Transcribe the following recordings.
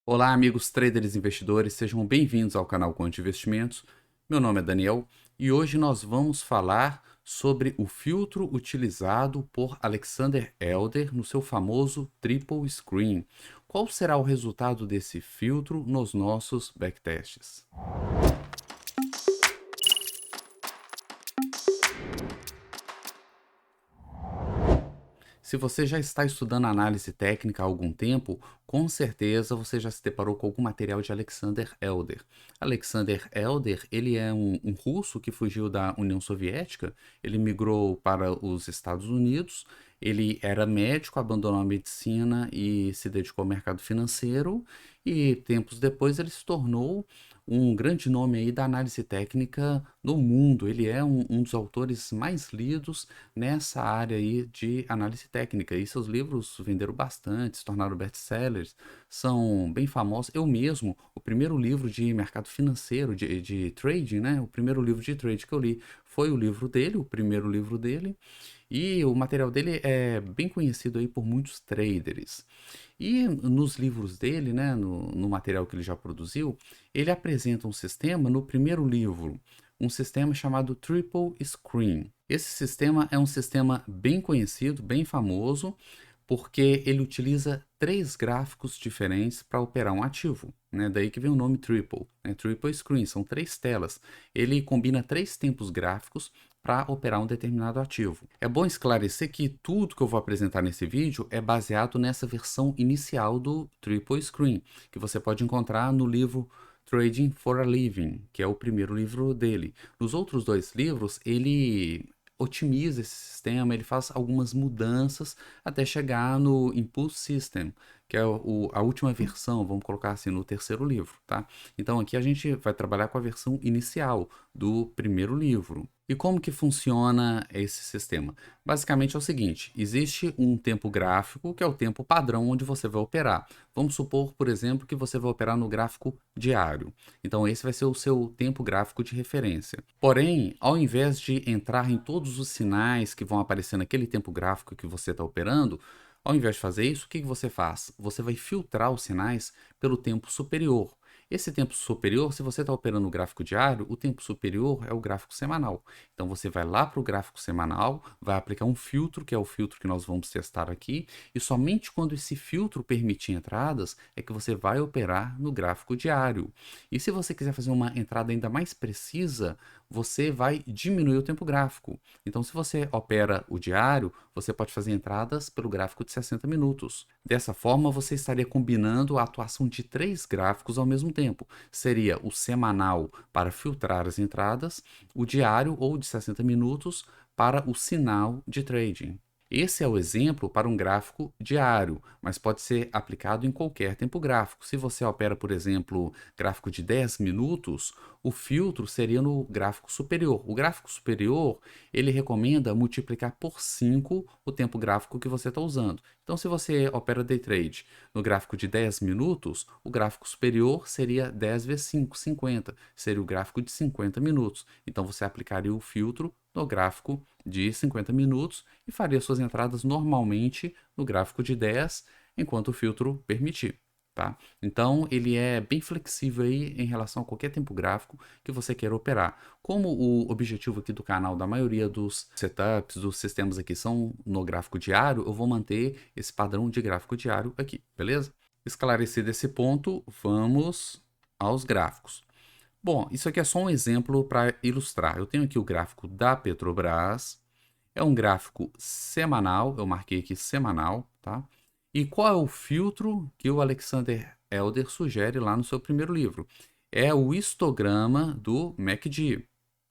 Olá, amigos traders e investidores, sejam bem-vindos ao canal Conte Investimentos. Meu nome é Daniel e hoje nós vamos falar sobre o filtro utilizado por Alexander Elder no seu famoso Triple Screen. Qual será o resultado desse filtro nos nossos backtests? Se você já está estudando análise técnica há algum tempo, com certeza você já se deparou com algum material de Alexander Elder. Alexander Elder, ele é um russo que fugiu da União Soviética, ele migrou para os Estados Unidos, ele era médico, abandonou a medicina e se dedicou ao mercado financeiro, e tempos depois ele se tornou um grande nome aí da análise técnica no mundo. Ele é um dos autores mais lidos nessa área aí de análise técnica. E seus livros venderam bastante, se tornaram best-sellers, são bem famosos. Eu mesmo, o primeiro livro de mercado financeiro, de trading, né? O primeiro livro de trade que eu li foi o livro dele, o primeiro livro dele. E o material dele é bem conhecido aí por muitos traders. E nos livros dele, né, no material que ele já produziu, ele apresenta um sistema no primeiro livro, um sistema chamado Triple Screen. Esse sistema é um sistema bem conhecido, bem famoso, porque ele utiliza três gráficos diferentes para operar um ativo, né? Daí que vem o nome Triple, né? Triple Screen, são três telas. Ele combina três tempos gráficos para operar um determinado ativo. É bom esclarecer que tudo que eu vou apresentar nesse vídeo é baseado nessa versão inicial do Triple Screen, que você pode encontrar no livro Trading for a Living, que é o primeiro livro dele. Nos outros dois livros, ele otimiza esse sistema, ele faz algumas mudanças até chegar no Impulse System, que é a última versão, vamos colocar assim, no terceiro livro, tá? Então aqui a gente vai trabalhar com a versão inicial do primeiro livro. E como que funciona esse sistema? Basicamente é o seguinte, existe um tempo gráfico, que é o tempo padrão onde você vai operar. Vamos supor, por exemplo, que você vai operar no gráfico diário. Então esse vai ser o seu tempo gráfico de referência. Porém, ao invés de entrar em todos os sinais que vão aparecer naquele tempo gráfico que você está operando, ao invés de fazer isso, o que você faz? Você vai filtrar os sinais pelo tempo superior. Esse tempo superior, se você está operando no gráfico diário, o tempo superior é o gráfico semanal. Então você vai lá para o gráfico semanal, vai aplicar um filtro, que é o filtro que nós vamos testar aqui, e somente quando esse filtro permitir entradas é que você vai operar no gráfico diário. E se você quiser fazer uma entrada ainda mais precisa, você vai diminuir o tempo gráfico. Então, se você opera o diário, você pode fazer entradas pelo gráfico de 60 minutos. Dessa forma, você estaria combinando a atuação de três gráficos ao mesmo tempo. Seria o semanal para filtrar as entradas, o diário ou de 60 minutos para o sinal de trading. Esse é o exemplo para um gráfico diário, mas pode ser aplicado em qualquer tempo gráfico. Se você opera, por exemplo, gráfico de 10 minutos, o filtro seria no gráfico superior. O gráfico superior, ele recomenda multiplicar por 5 o tempo gráfico que você está usando. Então, se você opera day trade no gráfico de 10 minutos, o gráfico superior seria 10 vezes 5, 50. Seria o gráfico de 50 minutos. Então, você aplicaria o filtro no gráfico de 50 minutos e faria suas entradas normalmente no gráfico de 10, enquanto o filtro permitir. Tá? Então, ele é bem flexível aí em relação a qualquer tempo gráfico que você queira operar. Como o objetivo aqui do canal, da maioria dos setups, dos sistemas aqui são no gráfico diário, eu vou manter esse padrão de gráfico diário aqui, beleza? Esclarecido esse ponto, vamos aos gráficos. Bom, isso aqui é só um exemplo para ilustrar. Eu tenho aqui o gráfico da Petrobras, é um gráfico semanal, eu marquei aqui semanal, tá? E qual é o filtro que o Alexander Elder sugere lá no seu primeiro livro? É o histograma do MACD,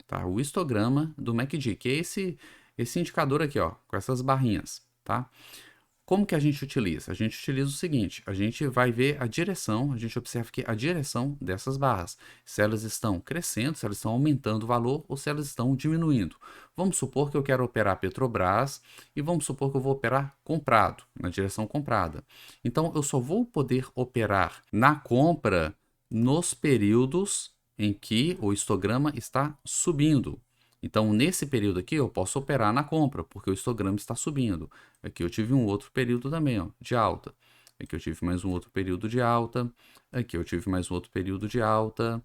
tá? O histograma do MACD, que é esse indicador aqui, ó, com essas barrinhas, tá? Como que a gente utiliza? A gente utiliza o seguinte, a gente vai ver a direção, a gente observa que a direção dessas barras, se elas estão crescendo, se elas estão aumentando o valor ou se elas estão diminuindo. Vamos supor que eu quero operar Petrobras e vamos supor que eu vou operar comprado, na direção comprada. Então, eu só vou poder operar na compra nos períodos em que o histograma está subindo. Então, nesse período aqui, eu posso operar na compra, porque o histograma está subindo. Aqui eu tive um outro período também, ó, de alta. Aqui eu tive mais um outro período de alta. Aqui eu tive mais um outro período de alta.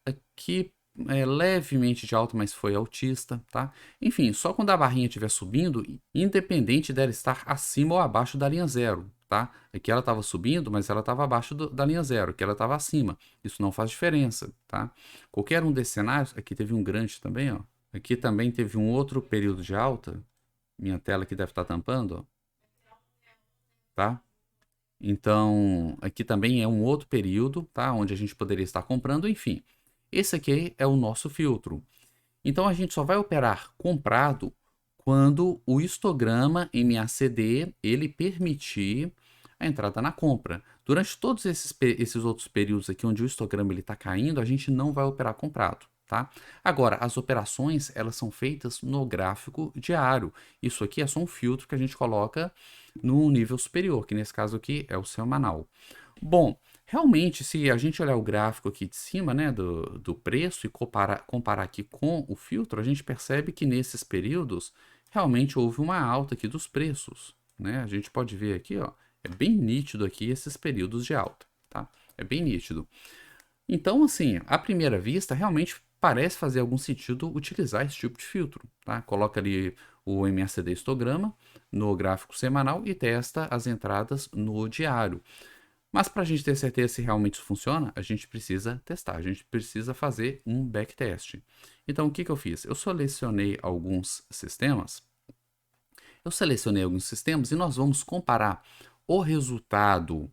Aqui é levemente de alta, mas foi altista, tá? Enfim, só quando a barrinha estiver subindo, independente dela estar acima ou abaixo da linha zero, tá? Aqui ela estava subindo, mas ela estava abaixo da linha zero, aqui ela estava acima. Isso não faz diferença, tá? Qualquer um desses cenários, aqui teve um grande também, ó. Aqui também teve um outro período de alta. Minha tela aqui deve estar tampando, ó, tá? Então, aqui também é um outro período, tá? Onde a gente poderia estar comprando, enfim. Esse aqui é o nosso filtro. Então, a gente só vai operar comprado quando o histograma MACD ele permitir a entrada na compra. Durante todos esses outros períodos aqui onde o histograma está caindo, a gente não vai operar comprado. Tá? Agora, as operações elas são feitas no gráfico diário. Isso aqui é só um filtro que a gente coloca no nível superior, que nesse caso aqui é o semanal. Bom, realmente, se a gente olhar o gráfico aqui de cima, né, do preço e comparar aqui com o filtro, a gente percebe que nesses períodos realmente houve uma alta aqui dos preços, né? A gente pode ver aqui, ó, é bem nítido aqui esses períodos de alta, tá? É bem nítido. Então, assim, à primeira vista, realmente parece fazer algum sentido utilizar esse tipo de filtro, tá? Coloca ali o MACD histograma no gráfico semanal e testa as entradas no diário. Mas para a gente ter certeza se realmente isso funciona, a gente precisa testar, a gente precisa fazer um backtest. Então, o que eu fiz? Eu selecionei alguns sistemas e nós vamos comparar o resultado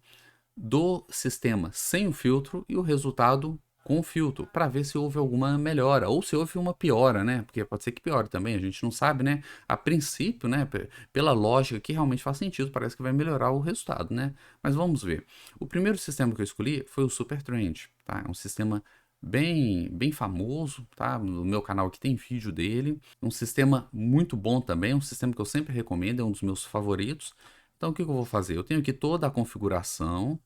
do sistema sem o filtro e o resultado com o filtro, para ver se houve alguma melhora ou se houve uma piora, né? Porque pode ser que piore também, a gente não sabe, né? A princípio, né? Pela lógica que realmente faz sentido, parece que vai melhorar o resultado, né? Mas vamos ver. O primeiro sistema que eu escolhi foi o Supertrend, tá? É um sistema bem famoso, tá? No meu canal aqui tem vídeo dele. Um sistema muito bom também, um sistema que eu sempre recomendo, é um dos meus favoritos. Então, o que eu vou fazer? Eu tenho aqui toda a configuração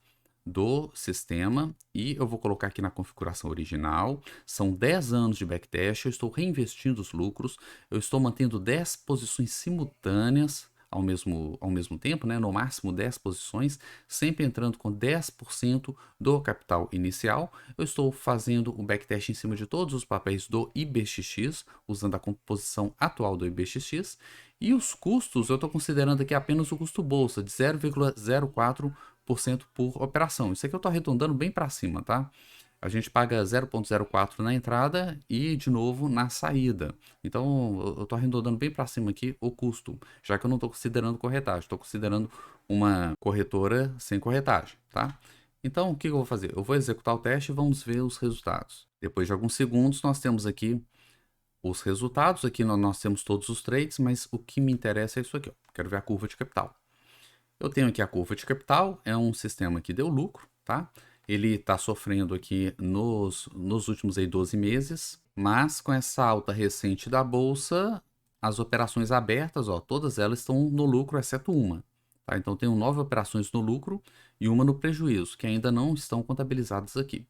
do sistema e eu vou colocar aqui na configuração original. São 10 anos de backtest, eu estou reinvestindo os lucros, eu estou mantendo 10 posições simultâneas ao mesmo tempo, né? No máximo 10 posições, sempre entrando com 10% do capital inicial. Eu estou fazendo o backtest em cima de todos os papéis do IBXX, usando a composição atual do IBXX. E os custos, eu estou considerando aqui apenas o custo bolsa, de 0,04% por operação. Isso aqui eu estou arredondando bem para cima, tá? A gente paga 0,04 na entrada e, de novo, na saída. Então, eu estou arredondando bem para cima aqui o custo, já que eu não estou considerando corretagem. Estou considerando uma corretora sem corretagem, tá? Então, o que eu vou fazer? Eu vou executar o teste e vamos ver os resultados. Depois de alguns segundos, nós temos aqui os resultados. Aqui nós temos todos os trades, mas o que me interessa é isso aqui, ó. Quero ver a curva de capital. Eu tenho aqui a curva de capital, é um sistema que deu lucro, tá? Ele está sofrendo aqui nos últimos aí 12 meses, mas com essa alta recente da bolsa, as operações abertas, ó, todas elas estão no lucro, exceto uma. Tá? Então, tenho 9 operações no lucro e uma no prejuízo, que ainda não estão contabilizadas aqui.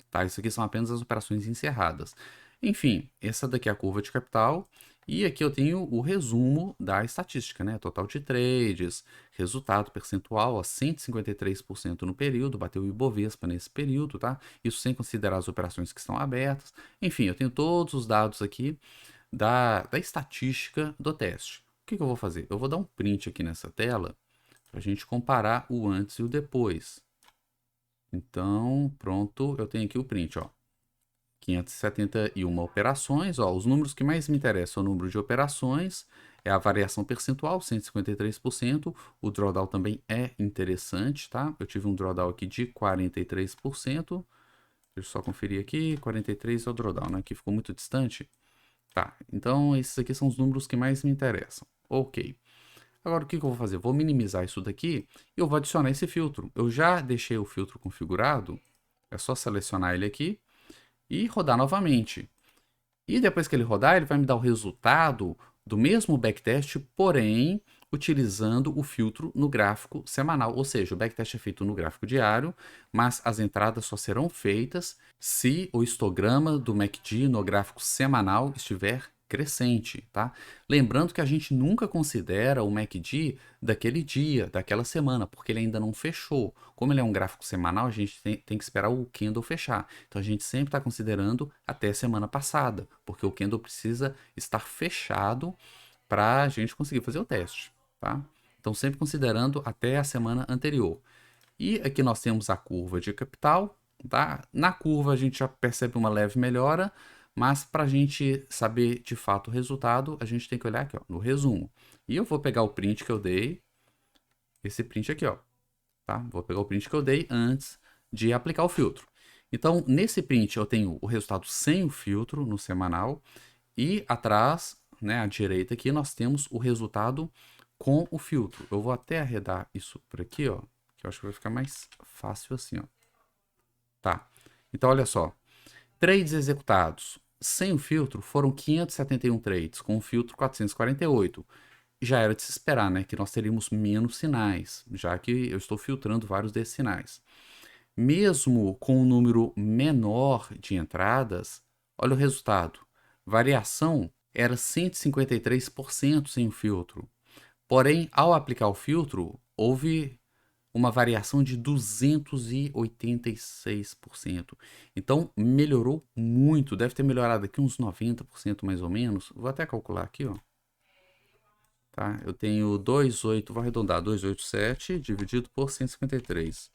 Tá? Isso aqui são apenas as operações encerradas. Enfim, essa daqui é a curva de capital. E aqui eu tenho o resumo da estatística, né? Total de trades, resultado percentual a 153% no período, bateu o Ibovespa nesse período, tá? Isso sem considerar as operações que estão abertas. Enfim, eu tenho todos os dados aqui da estatística do teste. O que eu vou fazer? Eu vou dar um print aqui nessa tela para a gente comparar o antes e o depois. Então, pronto, eu tenho aqui o print, ó. 571 operações, ó, os números que mais me interessam, o número de operações, é a variação percentual, 153%, o drawdown também é interessante, tá? Eu tive um drawdown aqui de 43%, deixa eu só conferir aqui, 43 é o drawdown, né? Aqui ficou muito distante. Tá, então esses aqui são os números que mais me interessam. Ok. Agora o que eu vou fazer? Eu vou minimizar isso daqui e eu vou adicionar esse filtro. Eu já deixei o filtro configurado, é só selecionar ele aqui e rodar novamente. E depois que ele rodar, ele vai me dar o resultado do mesmo backtest, porém utilizando o filtro no gráfico semanal. Ou seja, o backtest é feito no gráfico diário, mas as entradas só serão feitas se o histograma do MACD no gráfico semanal estiver crescente, tá? Lembrando que a gente nunca considera o MACD daquele dia, daquela semana, porque ele ainda não fechou. Como ele é um gráfico semanal, a gente tem que esperar o candle fechar. Então a gente sempre está considerando até a semana passada, porque o candle precisa estar fechado para a gente conseguir fazer o teste, tá? Então sempre considerando até a semana anterior. E aqui nós temos a curva de capital, tá? Na curva a gente já percebe uma leve melhora, mas para a gente saber de fato o resultado, a gente tem que olhar aqui, ó, no resumo. E eu vou pegar o print que eu dei, esse print aqui, ó, tá? Vou pegar o print que eu dei antes de aplicar o filtro. Então, nesse print eu tenho o resultado sem o filtro no semanal e atrás, né, à direita aqui, nós temos o resultado com o filtro. Eu vou até arredar isso por aqui, ó, que eu acho que vai ficar mais fácil assim, ó. Tá. Então, olha só. Trades executados sem o filtro foram 571 trades, com o filtro 448. Já era de se esperar, né, que nós teríamos menos sinais, já que eu estou filtrando vários desses sinais. Mesmo com um número menor de entradas, olha o resultado. Variação era 153% sem o filtro. Porém, ao aplicar o filtro, houve uma variação de 286%. Então, melhorou muito. Deve ter melhorado aqui uns 90% mais ou menos. Vou até calcular aqui, ó. Tá? Eu tenho 28, vou arredondar, 287 dividido por 153.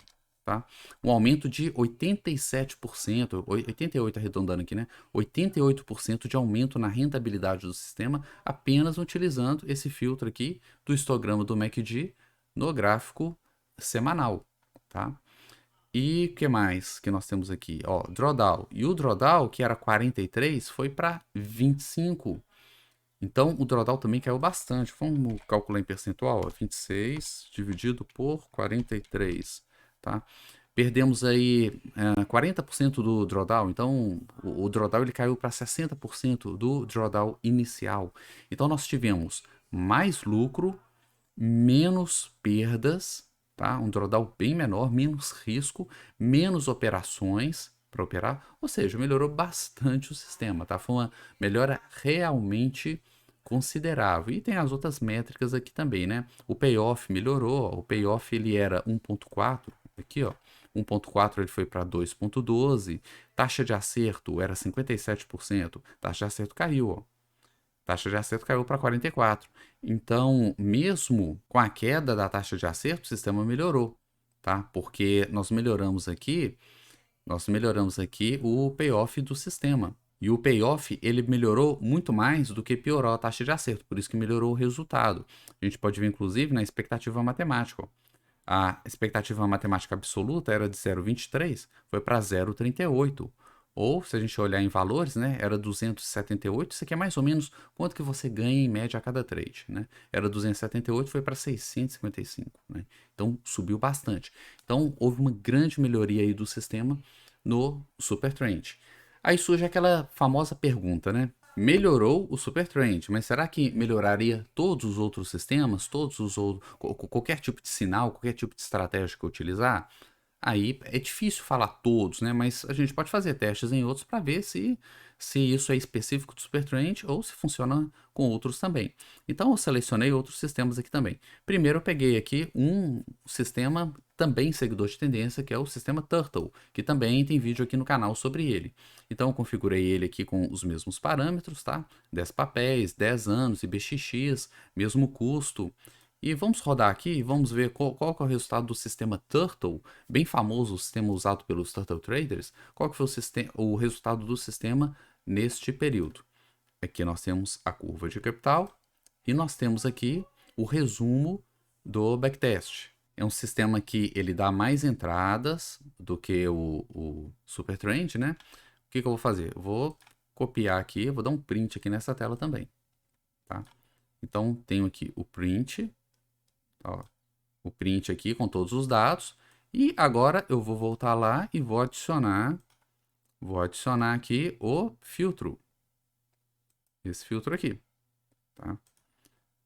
Tá? Um aumento de 87%, 88 arredondando aqui, né? 88% de aumento na rentabilidade do sistema apenas utilizando esse filtro aqui do histograma do MACD no gráfico semanal, tá? E o que mais que nós temos aqui? Ó, drawdown. E o drawdown, que era 43, foi para 25. Então, o drawdown também caiu bastante. Vamos calcular em percentual, ó, 26 dividido por 43, tá? Perdemos aí 40% do drawdown. Então, o drawdown ele caiu para 60% do drawdown inicial. Então, nós tivemos mais lucro, menos perdas, tá? Um drawdown bem menor, menos risco, menos operações para operar, ou seja, melhorou bastante o sistema, tá? Foi uma melhora realmente considerável. E tem as outras métricas aqui também, né? O payoff melhorou, ó. O payoff ele era 1.4, aqui, ó. 1.4 ele foi para 2.12, taxa de acerto era 57%, taxa de acerto caiu, ó. Taxa de acerto caiu para 44. Então, mesmo com a queda da taxa de acerto, o sistema melhorou, tá? Porque nós melhoramos aqui o payoff do sistema. E o payoff, ele melhorou muito mais do que piorou a taxa de acerto, por isso que melhorou o resultado. A gente pode ver, inclusive, na expectativa matemática, ó. A expectativa matemática absoluta era de 0,23, foi para 0,38. Ou, se a gente olhar em valores, né, era 278. Isso aqui é mais ou menos quanto que você ganha em média a cada trade, né? Era 278, foi para 655, né? Então, subiu bastante. Então, houve uma grande melhoria aí do sistema no Supertrend. Aí surge aquela famosa pergunta, né? Melhorou o Supertrend, mas será que melhoraria todos os outros sistemas, todos os outros, qualquer tipo de sinal, qualquer tipo de estratégia que eu utilizar? Aí é difícil falar todos, né? Mas a gente pode fazer testes em outros para ver se isso é específico do Supertrend ou se funciona com outros também. Então eu selecionei outros sistemas aqui também. Primeiro eu peguei aqui um sistema também seguidor de tendência, que é o sistema Turtle, que também tem vídeo aqui no canal sobre ele. Então eu configurei ele aqui com os mesmos parâmetros, tá? 10 papéis, 10 anos, IBXX, mesmo custo. E vamos rodar aqui e vamos ver qual que é o resultado do sistema Turtle, bem famoso, o sistema usado pelos Turtle Traders. Qual que foi o resultado do sistema neste período? Aqui nós temos a curva de capital e nós temos aqui o resumo do backtest. É um sistema que ele dá mais entradas do que o Supertrend, né? O que eu vou fazer? Eu vou copiar aqui, vou dar um print aqui nessa tela também, tá? Então, tenho aqui o print, ó, o print aqui com todos os dados. E agora eu vou voltar lá e vou adicionar aqui o filtro. Esse filtro aqui, tá?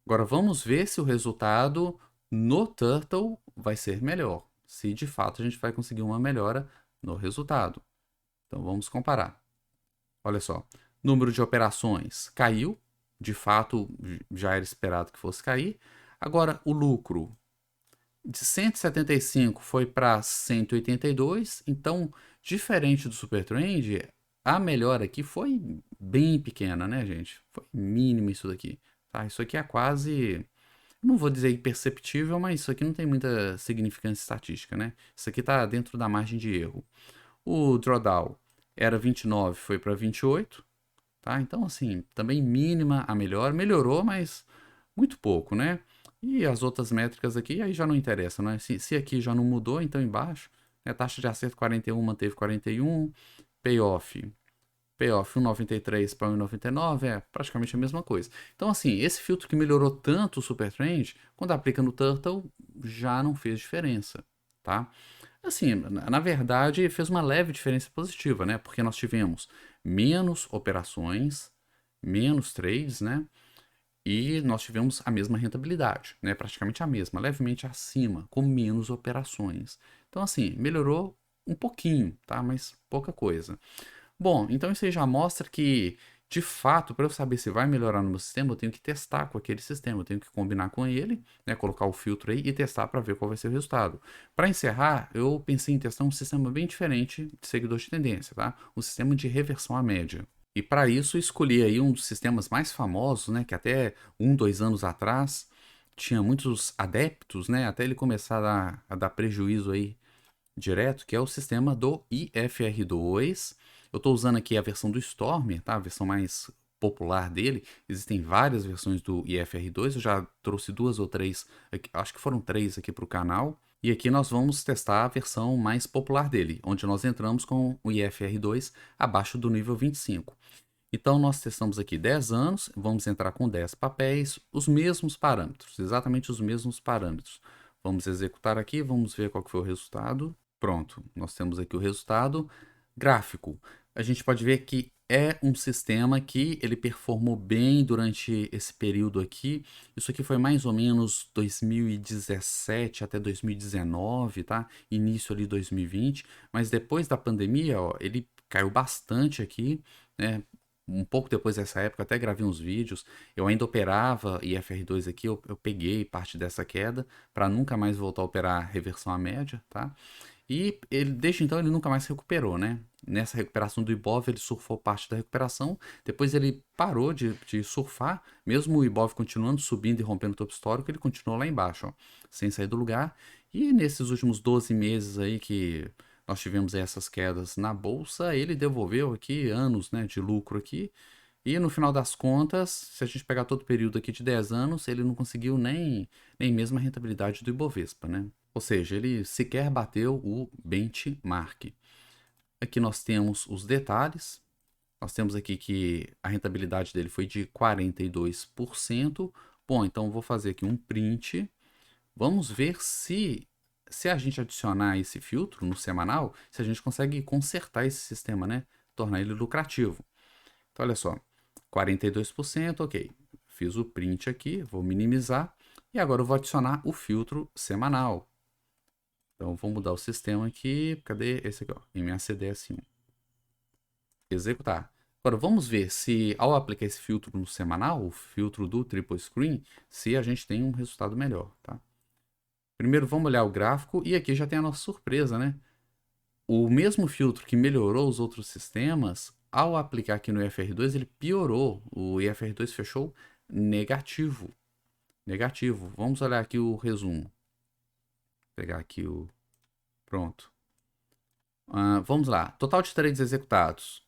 Agora vamos ver se o resultado no Turtle vai ser melhor. Se de fato a gente vai conseguir uma melhora no resultado. Então vamos comparar. Olha só, Número de operações caiu, de fato já era esperado que fosse cair. Agora o lucro de 175 foi para 182, então diferente do Supertrend, a melhora aqui foi bem pequena, né, gente? Foi mínimo isso daqui, tá? Isso aqui é quase, não vou dizer imperceptível, mas isso aqui não tem muita significância estatística, né? Isso aqui está dentro da margem de erro. O drawdown era 29, foi para 28, tá? Então, assim, também mínima a melhor. Melhorou, mas muito pouco, né? E as outras métricas aqui, aí já não interessa, né? Se aqui já não mudou, então embaixo, né? Taxa de acerto 41, manteve 41. Payoff. Payoff 1,93 para 1,99 é praticamente a mesma coisa. Então, assim, esse filtro que melhorou tanto o Supertrend, quando aplica no Turtle, já não fez diferença, tá? Assim, na verdade, fez uma leve diferença positiva, né? Porque nós tivemos menos operações, menos trades, né? E nós tivemos a mesma rentabilidade, né? Praticamente a mesma, levemente acima, com menos operações. Então, assim, melhorou um pouquinho, tá? Mas pouca coisa. Bom, então isso aí já mostra que, de fato, para eu saber se vai melhorar no meu sistema, eu tenho que testar com aquele sistema, eu tenho que combinar com ele, né, colocar o filtro aí e testar para ver qual vai ser o resultado. Para encerrar, eu pensei em testar um sistema bem diferente de seguidor de tendência, tá? Um sistema de reversão à média. E para isso escolhi aí um dos sistemas mais famosos, né, que até 2 anos atrás tinha muitos adeptos, né, até ele começar a dar prejuízo aí direto, que é o sistema do IFR2. Eu estou usando aqui a versão do Storm, tá? A versão mais popular dele. Existem várias versões do IFR2, eu já trouxe 2 ou 3, acho que foram 3 aqui para o canal. E aqui nós vamos testar a versão mais popular dele, onde nós entramos com o IFR2 abaixo do nível 25. Então, nós testamos aqui 10 anos, vamos entrar com 10 papéis, os mesmos parâmetros, exatamente os mesmos parâmetros. Vamos executar aqui, vamos ver qual que foi o resultado. Pronto, nós temos aqui o resultado gráfico. A gente pode ver que é um sistema que ele performou bem durante esse período aqui. Isso aqui foi mais ou menos 2017 até 2019, tá? Início ali 2020, mas depois da pandemia, ó, ele caiu bastante aqui, né? Um pouco depois dessa época, até gravei uns vídeos. Eu ainda operava IFR2 aqui, eu peguei parte dessa queda para nunca mais voltar a operar reversão à média, tá? E ele, desde então ele nunca mais se recuperou, né? Nessa recuperação do Ibov, ele surfou parte da recuperação, depois ele parou de surfar, mesmo o Ibov continuando subindo e rompendo o topo histórico, ele continuou lá embaixo, ó, sem sair do lugar. E nesses últimos 12 meses aí que nós tivemos essas quedas na bolsa, ele devolveu aqui anos, né, de lucro aqui. E no final das contas, se a gente pegar todo o período aqui de 10 anos, ele não conseguiu nem mesmo a rentabilidade do Ibovespa, né? Ou seja, ele sequer bateu o benchmark. Aqui nós temos os detalhes. Nós temos aqui que a rentabilidade dele foi de 42%. Bom, então vou fazer aqui um print. Vamos ver se a gente adicionar esse filtro no semanal, se a gente consegue consertar esse sistema, né? Tornar ele lucrativo. Então, olha só, 42%, ok. Fiz o print aqui, vou minimizar. E agora eu vou adicionar o filtro semanal. Então, vou mudar o sistema aqui. Cadê esse aqui? Ó, MACDS1. Executar. Agora, vamos ver se, ao aplicar esse filtro no semanal, o filtro do Triple Screen, se a gente tem um resultado melhor, tá? Primeiro, vamos olhar o gráfico e aqui já tem a nossa surpresa, né? O mesmo filtro que melhorou os outros sistemas, ao aplicar aqui no IFR2, ele piorou. O IFR2 fechou negativo. Negativo. Vamos olhar aqui o resumo. Vou pegar aqui o... Pronto. Vamos lá. Total de trades executados.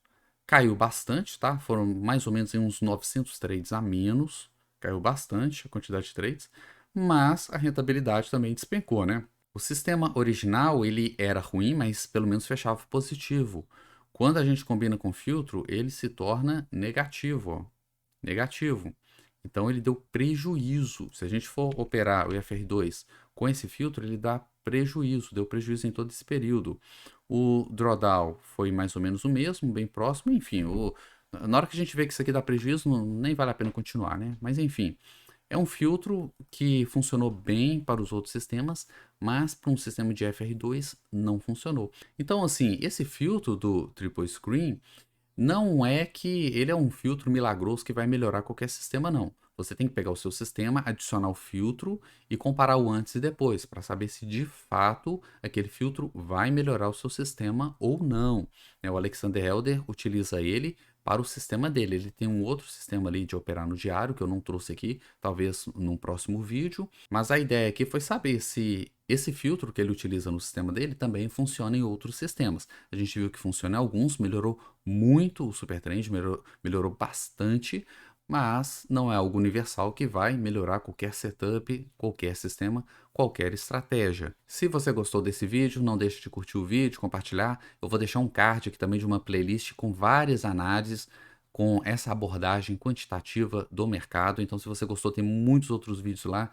Caiu bastante, tá? Foram mais ou menos uns 900 trades a menos. Caiu bastante a quantidade de trades. Mas a rentabilidade também despencou, né? O sistema original, ele era ruim, mas pelo menos fechava positivo. Quando a gente combina com filtro, ele se torna negativo, ó. Negativo. Então ele deu prejuízo. Se a gente for operar o IFR2 com esse filtro, ele dá prejuízo, deu prejuízo em todo esse período. O drawdown foi mais ou menos o mesmo, bem próximo, enfim. Na hora que a gente vê que isso aqui dá prejuízo, nem vale a pena continuar, né? Mas enfim, é um filtro que funcionou bem para os outros sistemas, mas para um sistema de FR2 não funcionou. Então, assim, esse filtro do Triple Screen Não é que ele é um filtro milagroso que vai melhorar qualquer sistema, não. Você tem que pegar o seu sistema, adicionar o filtro e comparar o antes e depois, para saber se de fato aquele filtro vai melhorar o seu sistema ou não. O Alexander Elder utiliza ele para o sistema dele. Ele tem um outro sistema ali de operar no diário, que eu não trouxe aqui, talvez num próximo vídeo. Mas a ideia aqui foi saber se esse filtro que ele utiliza no sistema dele também funciona em outros sistemas. A gente viu que funciona em alguns, melhorou muito o Supertrend, melhorou bastante, mas não é algo universal que vai melhorar qualquer setup, qualquer sistema, qualquer estratégia. Se você gostou desse vídeo, não deixe de curtir o vídeo, compartilhar. Eu vou deixar um card aqui também de uma playlist com várias análises com essa abordagem quantitativa do mercado. Então, se você gostou, tem muitos outros vídeos lá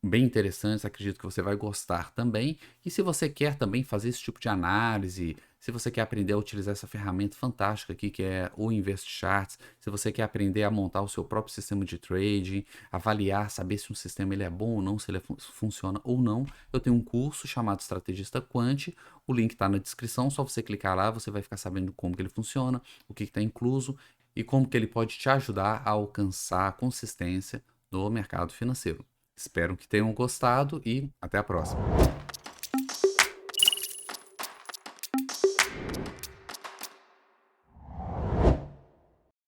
bem interessantes, acredito que você vai gostar também. E se você quer também fazer esse tipo de análise, se você quer aprender a utilizar essa ferramenta fantástica aqui que é o InvestCharts, se você quer aprender a montar o seu próprio sistema de trading, avaliar, saber se um sistema ele é bom ou não, se ele funciona ou não, eu tenho um curso chamado Estrategista Quant, o link está na descrição, só você clicar lá, você vai ficar sabendo como que ele funciona, o que está incluso e como que ele pode te ajudar a alcançar a consistência no mercado financeiro. Espero que tenham gostado e até a próxima.